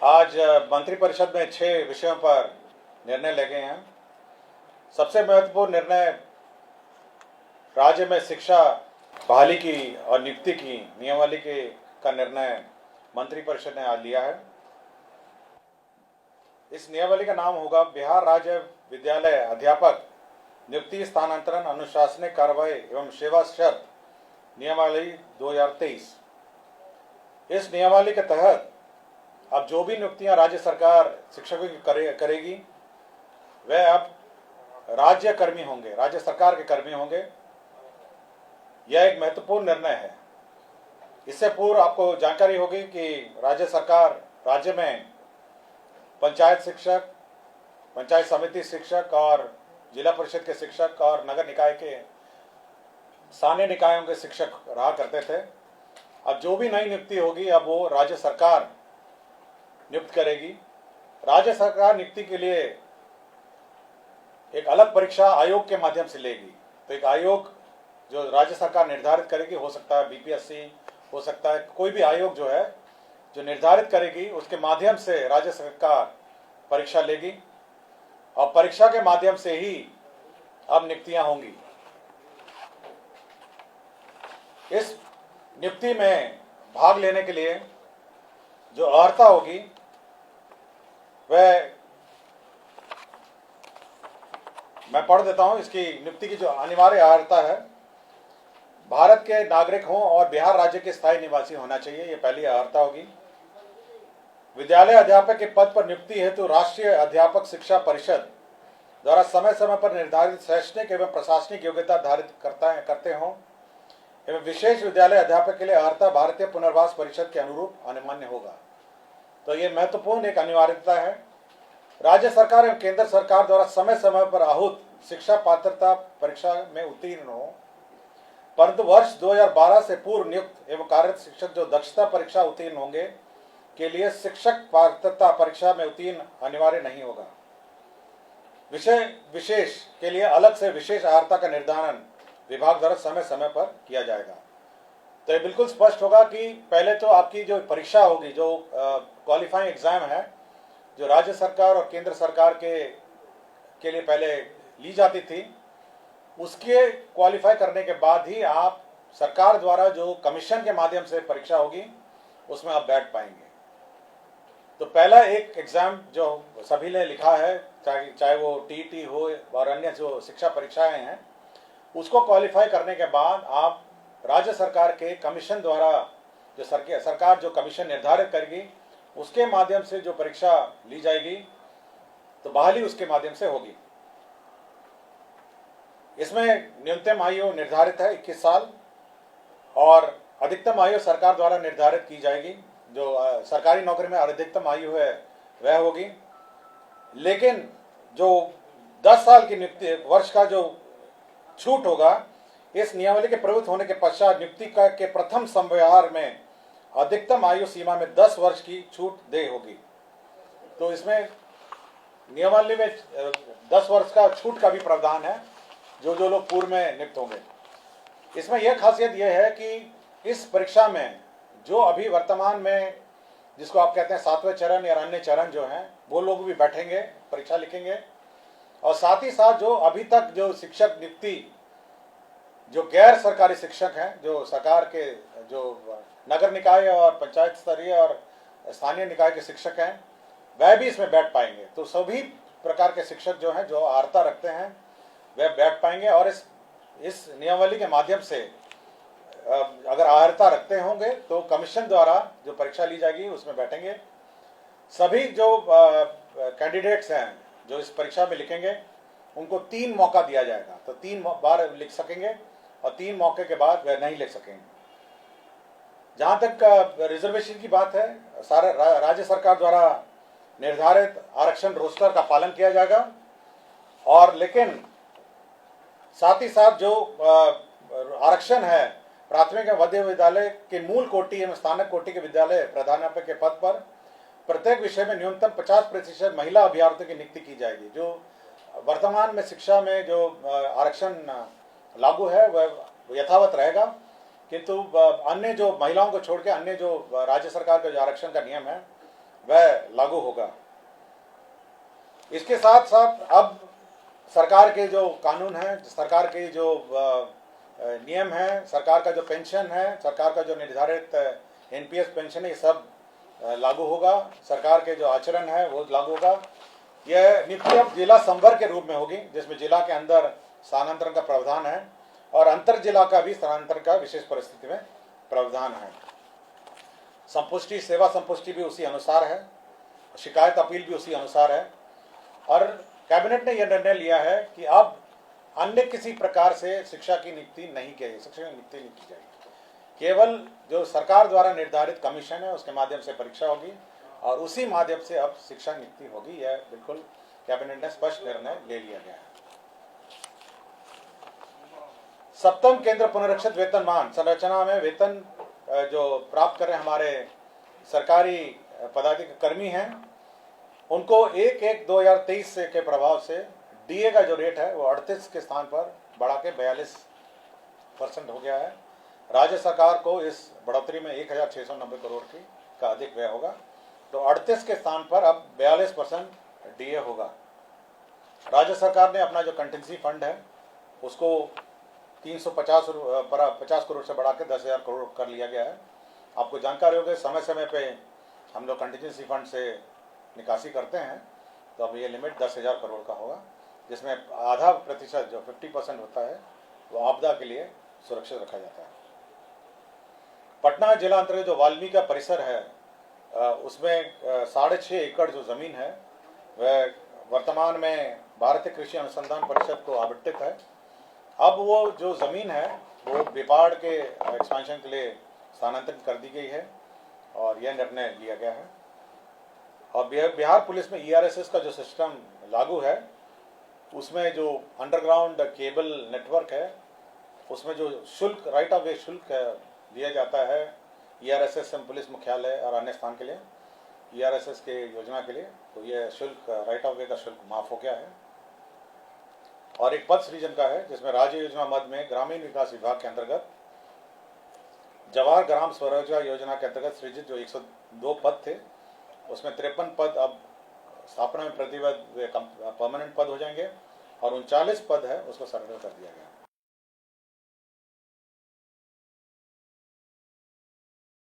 आज मंत्रिपरिषद में 6 विषयों पर निर्णय ले गए हैं। सबसे महत्वपूर्ण निर्णय राज्य में शिक्षा बहाली की और नियुक्ति की नियमावली के का निर्णय मंत्रिपरिषद ने आज लिया है। इस नियमावली का नाम होगा बिहार राज्य विद्यालय अध्यापक नियुक्ति, स्थानांतरण, अनुशासनिक कार्रवाई एवं सेवा शर्त नियमावली 2023। इस नियमावली के तहत अब जो भी नियुक्तियां राज्य सरकार शिक्षकों की करेगी वे अब राज्य कर्मी होंगे, राज्य सरकार के कर्मी होंगे। यह एक महत्वपूर्ण निर्णय है। इससे पूर्व आपको जानकारी होगी कि राज्य सरकार राज्य में पंचायत शिक्षक, पंचायत समिति शिक्षक और जिला परिषद के शिक्षक और नगर निकाय के स्थानीय निकायों के शिक्षक रहा करते थे। अब जो भी नई नियुक्ति होगी अब वो राज्य सरकार नियुक्त करेगी। राज्य सरकार नियुक्ति के लिए एक अलग परीक्षा आयोग के माध्यम से लेगी। तो एक आयोग जो राज्य सरकार निर्धारित करेगी, हो सकता है बीपीएससी, हो सकता है कोई भी आयोग जो है जो निर्धारित करेगी, उसके माध्यम से राज्य सरकार परीक्षा लेगी और परीक्षा के माध्यम से ही अब नियुक्तियां होंगी। इस नियुक्ति में भाग लेने के लिए जो अर्हता होगी वह मैं पढ़ देता हूं। इसकी नियुक्ति की जो अनिवार्य अर्हता है, भारत के नागरिक हों और बिहार राज्य के स्थायी निवासी होना चाहिए, ये पहली अर्हता होगी। विद्यालय अध्यापक के पद पर नियुक्ति हेतु राष्ट्रीय अध्यापक शिक्षा परिषद द्वारा समय समय पर निर्धारित शैक्षणिक एवं प्रशासनिक योग्यता धारित करते हों एवं विशेष विद्यालय अध्यापक के लिए अर्हता भारतीय पुनर्वास परिषद के अनुरूप अनिवार्य होगा। तो ये महत्वपूर्ण एक अनिवार्यता है। राज्य सरकार एवं केंद्र सरकार द्वारा समय समय पर आहूत शिक्षा पात्रता परीक्षा में उत्तीर्ण हो, परंतु वर्ष 2012 से पूर्व नियुक्त एवं कार्यरत शिक्षक जो दक्षता परीक्षा उत्तीर्ण होंगे के लिए शिक्षक पात्रता परीक्षा में उत्तीर्ण अनिवार्य नहीं होगा। विषय विशेष के लिए अलग से विशेष अर्हता का निर्धारण विभाग द्वारा समय समय पर किया जाएगा। तो ये बिल्कुल स्पष्ट होगा कि पहले तो आपकी जो परीक्षा होगी, जो क्वालिफाइंग एग्जाम है, जो राज्य सरकार और केंद्र सरकार के लिए पहले ली जाती थी, उसके क्वालिफाई करने के बाद ही आप सरकार द्वारा जो कमीशन के माध्यम से परीक्षा होगी उसमें आप बैठ पाएंगे। तो पहला एक एग्जाम जो सभी ने लिखा है, चाहे वो टीईटी हो और अन्य जो शिक्षा परीक्षाएं हैं, उसको क्वालिफाई करने के बाद आप राज्य सरकार के कमीशन द्वारा जो सरकार जो कमीशन निर्धारित करेगी उसके माध्यम से जो परीक्षा ली जाएगी तो बहाली उसके माध्यम से होगी। इसमें न्यूनतम आयु निर्धारित है 21 साल और अधिकतम आयु सरकार द्वारा निर्धारित की जाएगी। जो सरकारी नौकरी में अधिकतम आयु है वह होगी, लेकिन जो 10 साल की नियुक्ति वर्ष का जो छूट होगा, इस नियमावली के प्रवृत्त होने के पश्चात नियुक्ति के प्रथम संव्यवहार में अधिकतम आयु सीमा में 10 वर्ष की छूट दे होगी। तो इसमें नियमावली में 10 वर्ष का छूट का भी प्रावधान है जो लोग पूर्व में नियुक्त होंगे। इसमें यह खासियत यह है कि इस परीक्षा में जो अभी वर्तमान में जिसको आप कहते हैं 7वें चरण या अन्य चरण जो हैं, वो लोग भी बैठेंगे, परीक्षा लिखेंगे। और साथ ही साथ जो अभी तक जो शिक्षक नियुक्ति जो गैर सरकारी शिक्षक हैं, जो सरकार के जो नगर निकाय और पंचायत स्तरीय और स्थानीय निकाय के शिक्षक हैं, वह भी इसमें बैठ पाएंगे। तो सभी प्रकार के शिक्षक जो हैं, जो अर्हता रखते हैं, वह बैठ पाएंगे। और इस नियमावली के माध्यम से अगर अर्हता रखते होंगे तो कमीशन द्वारा जो परीक्षा ली जाएगी उसमें बैठेंगे। सभी जो कैंडिडेट्स हैं जो इस परीक्षा में लिखेंगे उनको 3 मौका दिया जाएगा। तो 3 बार लिख सकेंगे और 3 मौके के बाद वह नहीं लिख सकेंगे। जहां तक रिजर्वेशन की बात है, सारा राज्य सरकार द्वारा निर्धारित आरक्षण रोस्टर का पालन किया जाएगा। और लेकिन साथ ही साथ जो आरक्षण है प्राथमिक एवं मध्य विद्यालय के मूल कोटि एवं स्थानक कोटि के विद्यालय प्रधानाध्यापक के पद पर प्रत्येक विषय में न्यूनतम 50% महिला अभ्यर्थियों की नियुक्ति की जाएगी। जो वर्तमान में शिक्षा में जो आरक्षण लागू है वह यथावत रहेगा, किंतु अन्य जो महिलाओं को छोड़ के अन्य जो राज्य सरकार का जो आरक्षण का नियम है वह लागू होगा। इसके साथ साथ अब सरकार के जो कानून हैं, सरकार के जो नियम हैं, सरकार का जो पेंशन है, सरकार का जो निर्धारित एनपीएस पेंशन है, ये सब लागू होगा। सरकार के जो आचरण है वो लागू होगा। यह नीति अब जिला संवर्ग के रूप में होगी, जिसमें जिला के अंदर स्थानांतरण का प्रावधान है और अंतर जिला का भी स्थानांतरण का विशेष परिस्थिति में प्रावधान है। संपुष्टि, सेवा संपुष्टि भी उसी अनुसार है, शिकायत अपील भी उसी अनुसार है। और कैबिनेट ने यह निर्णय लिया है कि अब अन्य किसी प्रकार से शिक्षा की नियुक्ति नहीं की जाएगी, शिक्षक की नियुक्ति नहीं की जाएगी। केवल जो सरकार द्वारा निर्धारित कमीशन है उसके माध्यम से परीक्षा होगी और उसी माध्यम से अब शिक्षा नियुक्ति होगी। यह बिल्कुल कैबिनेट ने स्पष्ट निर्णय ले लिया गया है। सप्तम केंद्र पुनरीक्षित वेतनमान संरचना में वेतन जो प्राप्त कर रहे हमारे सरकारी पदाधिकारी कर्मी हैं, उनको 1/1/2023 से के प्रभाव से डीए का जो रेट है वो 38 के स्थान पर बढ़ा के 42% हो गया है। राज्य सरकार को इस बढ़ोतरी में 1690 करोड़ का अधिक व्यय होगा, तो 38 के स्थान पर अब 42% डीए होगा। राज्य सरकार ने अपना जो कंटिजेंसी फंड है उसको 350 करोड़ से बढ़ा के 10,000 करोड़ कर लिया गया है। आपको जानकारी होगी, समय समय पे हम लोग कंटिजेंसी फंड से निकासी करते हैं, तो अब ये लिमिट 10,000 करोड़ का होगा, जिसमें आधा प्रतिशत जो 50% होता है वो आपदा के लिए सुरक्षित रखा जाता है। पटना जिला अंतर्गत जो वाल्मीकि का परिसर है उसमें 6.5 एकड़ जो जमीन है वह वर्तमान में भारतीय कृषि अनुसंधान परिषद को आवंटित है। अब वो जो जमीन है वो बिपाड़ के एक्सपेंशन के लिए स्थानांतरित कर दी गई है और यह निर्णय लिया गया है। और बिहार पुलिस में ईआरएसएस का जो सिस्टम लागू है उसमें जो अंडरग्राउंड केबल नेटवर्क है उसमें जो शुल्क, राइट ऑफ वे शुल्क दिया जाता है ईआरएसएस पुलिस मुख्यालय और अन्य स्थान के लिए, ईआरएसएस के योजना के लिए, तो यह शुल्क, राइट ऑफ वे का शुल्क माफ हो गया है। और एक पद सृजन का है जिसमें राज्य योजना मद में ग्रामीण विकास विभाग के अंतर्गत जवाहर ग्राम स्वरोजगार योजना के अंतर्गत सृजित जो 102 पद थे उसमें 53 पद अब स्थापना में प्रतिबद्ध परमानेंट पद हो जाएंगे और 39 पद है उसको सर्वे कर दिया गया।